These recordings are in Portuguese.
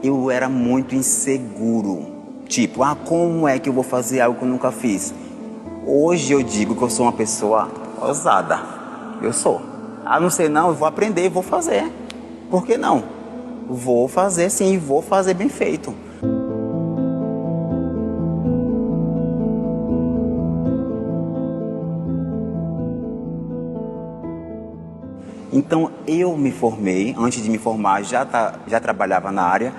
eu era muito inseguro. Tipo, como é que eu vou fazer algo que eu nunca fiz? Hoje eu digo que eu sou uma pessoa ousada. Eu sou. Não sei não, eu vou aprender e vou fazer. Por que não? Vou fazer sim, vou fazer bem feito. Então eu me formei, antes de me formar já trabalhava na área,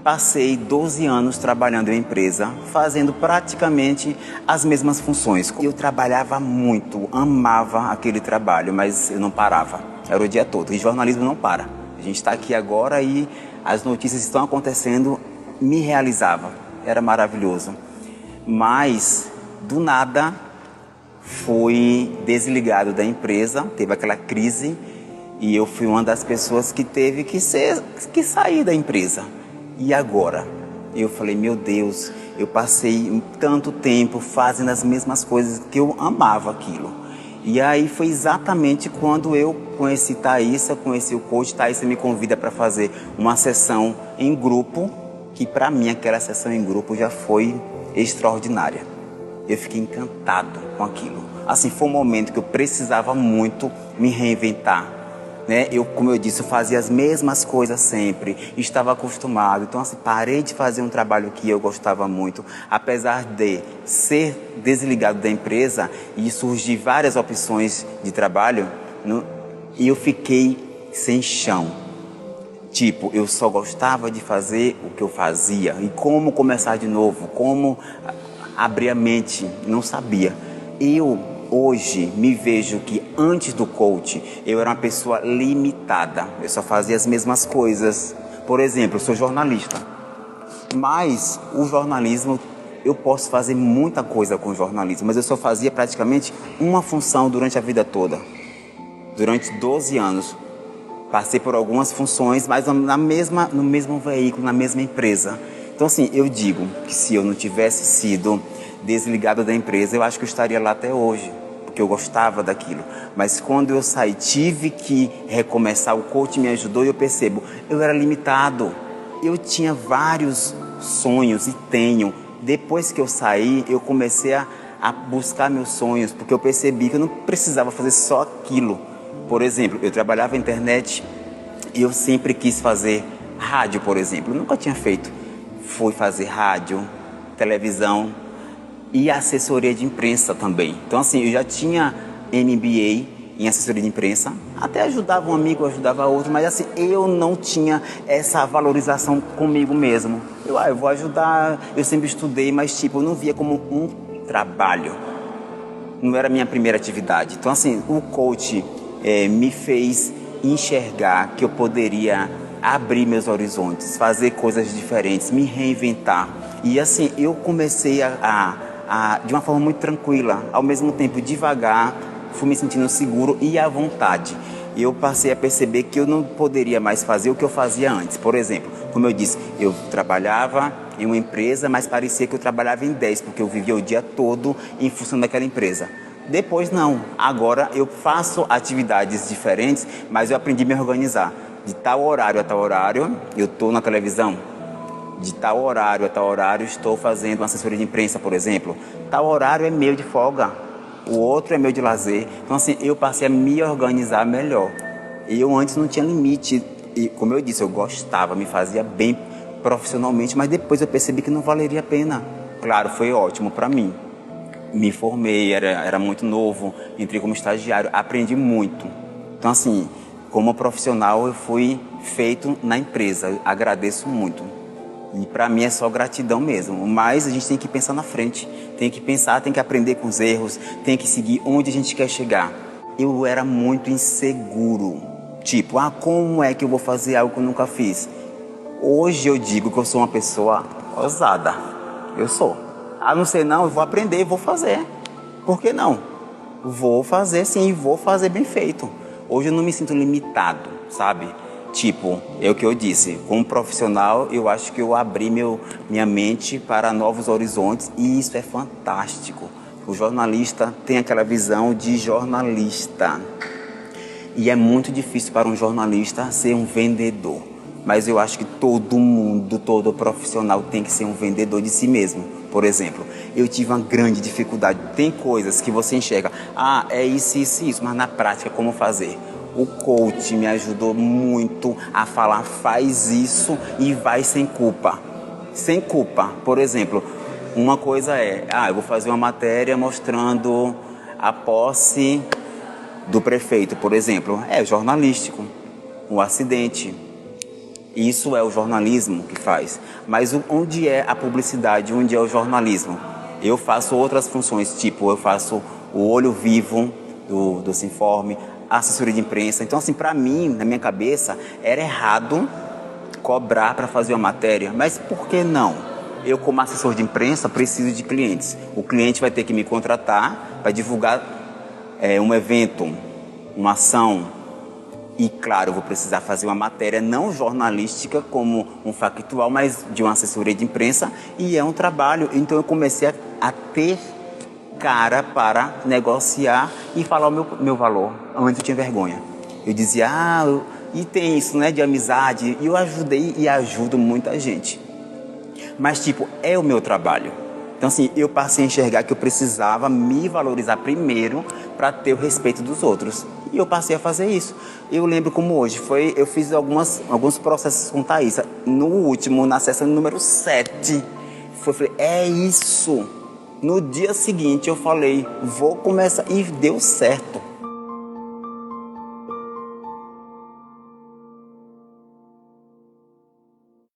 passei 12 anos trabalhando em empresa, fazendo praticamente as mesmas funções. Eu trabalhava muito, amava aquele trabalho, mas eu não parava, era o dia todo, e jornalismo não para. A gente está aqui agora e as notícias estão acontecendo, me realizava, era maravilhoso. Mas, do nada, fui desligado da empresa, teve aquela crise, e eu fui uma das pessoas que teve que sair da empresa. E agora? Eu falei, meu Deus, eu passei tanto tempo fazendo as mesmas coisas que eu amava aquilo. E aí foi exatamente quando eu conheci Thaísa, conheci o coach. Thaísa me convida para fazer uma sessão em grupo, que para mim aquela sessão em grupo já foi extraordinária. Eu fiquei encantado com aquilo. Assim, foi um momento que eu precisava muito me reinventar. Como eu disse, eu fazia as mesmas coisas sempre, estava acostumado. Então, assim, parei de fazer um trabalho que eu gostava muito, apesar de ser desligado da empresa e surgir várias opções de trabalho, e eu fiquei sem chão. Tipo, eu só gostava de fazer o que eu fazia. E como começar de novo, como abrir a mente, não sabia. Hoje me vejo que antes do coach eu era uma pessoa limitada, eu só fazia as mesmas coisas. Por exemplo, eu sou jornalista, mas o jornalismo, eu posso fazer muita coisa com o jornalismo, mas eu só fazia praticamente uma função durante a vida toda. Durante 12 anos, passei por algumas funções, mas no mesmo veículo, na mesma empresa. Então assim, eu digo que se eu não tivesse sido desligado da empresa, eu acho que eu estaria lá até hoje, porque eu gostava daquilo. Mas quando eu saí, tive que recomeçar, o coach me ajudou e eu percebo, eu era limitado. Eu tinha vários sonhos e tenho. Depois que eu saí, eu comecei a buscar meus sonhos, porque eu percebi que eu não precisava fazer só aquilo. Por exemplo, eu trabalhava na internet e eu sempre quis fazer rádio, por exemplo. Eu nunca tinha feito. Fui fazer rádio, televisão e assessoria de imprensa também. Então assim, eu já tinha MBA em assessoria de imprensa, até ajudava um amigo, ajudava outro, mas assim, eu não tinha essa valorização comigo mesmo. Eu vou ajudar, eu sempre estudei, mas tipo, eu não via como um trabalho. Não era a minha primeira atividade. Então assim, o coach me fez enxergar que eu poderia abrir meus horizontes, fazer coisas diferentes, me reinventar. E assim, eu comecei de uma forma muito tranquila, ao mesmo tempo devagar, fui me sentindo seguro e à vontade. Eu passei a perceber que eu não poderia mais fazer o que eu fazia antes. Por exemplo, como eu disse, eu trabalhava em uma empresa, mas parecia que eu trabalhava em 10, porque eu vivia o dia todo em função daquela empresa. Depois não, agora eu faço atividades diferentes, mas eu aprendi a me organizar. De tal horário a tal horário, eu estou na televisão. De tal horário a tal horário, estou fazendo uma assessoria de imprensa, por exemplo. Tal horário é meu de folga, o outro é meu de lazer. Então assim, eu passei a me organizar melhor. Eu antes não tinha limite, e como eu disse, eu gostava, me fazia bem profissionalmente, mas depois eu percebi que não valeria a pena. Claro, foi ótimo para mim. Me formei, era muito novo, entrei como estagiário, aprendi muito. Então assim, como profissional eu fui feito na empresa, eu agradeço muito. E para mim é só gratidão mesmo, mas a gente tem que pensar na frente, tem que pensar, tem que aprender com os erros, tem que seguir onde a gente quer chegar. Eu era muito inseguro, tipo, como é que eu vou fazer algo que eu nunca fiz? Hoje eu digo que eu sou uma pessoa ousada, eu sou. Não sei não, eu vou aprender, vou fazer. Por que não? Vou fazer sim, vou fazer bem feito. Hoje eu não me sinto limitado, sabe? Tipo, é o que eu disse, como profissional eu acho que eu abri minha mente para novos horizontes e isso é fantástico. O jornalista tem aquela visão de jornalista e é muito difícil para um jornalista ser um vendedor. mas eu acho que todo mundo, todo profissional tem que ser um vendedor de si mesmo. Por exemplo, eu tive uma grande dificuldade. Tem coisas que você enxerga, é isso, isso, isso, mas na prática, como fazer? O coach me ajudou muito a falar, faz isso e vai sem culpa. Sem culpa. Por exemplo, uma coisa eu vou fazer uma matéria mostrando a posse do prefeito, por exemplo. É jornalístico, um acidente. Isso é o jornalismo que faz. Mas onde é a publicidade? Onde é o jornalismo? Eu faço outras funções, tipo, eu faço o olho vivo do Sinforme, assessoria de imprensa. Então, assim, para mim, na minha cabeça, era errado cobrar para fazer uma matéria. Mas por que não? Eu, como assessor de imprensa, preciso de clientes. O cliente vai ter que me contratar para divulgar um evento, uma ação. E, claro, eu vou precisar fazer uma matéria não jornalística como um factual, mas de uma assessoria de imprensa. E é um trabalho. Então, eu comecei a ter cara para negociar e falar o meu valor. Antes eu tinha vergonha. Eu dizia, e tem isso, né, de amizade. E eu ajudei e ajudo muita gente. Mas, tipo, é o meu trabalho. Então, assim, eu passei a enxergar que eu precisava me valorizar primeiro para ter o respeito dos outros. E eu passei a fazer isso. Eu lembro como hoje, eu fiz alguns processos com Thaís. No último, na sessão número 7, eu falei, é isso. No dia seguinte eu falei, vou começar. E deu certo.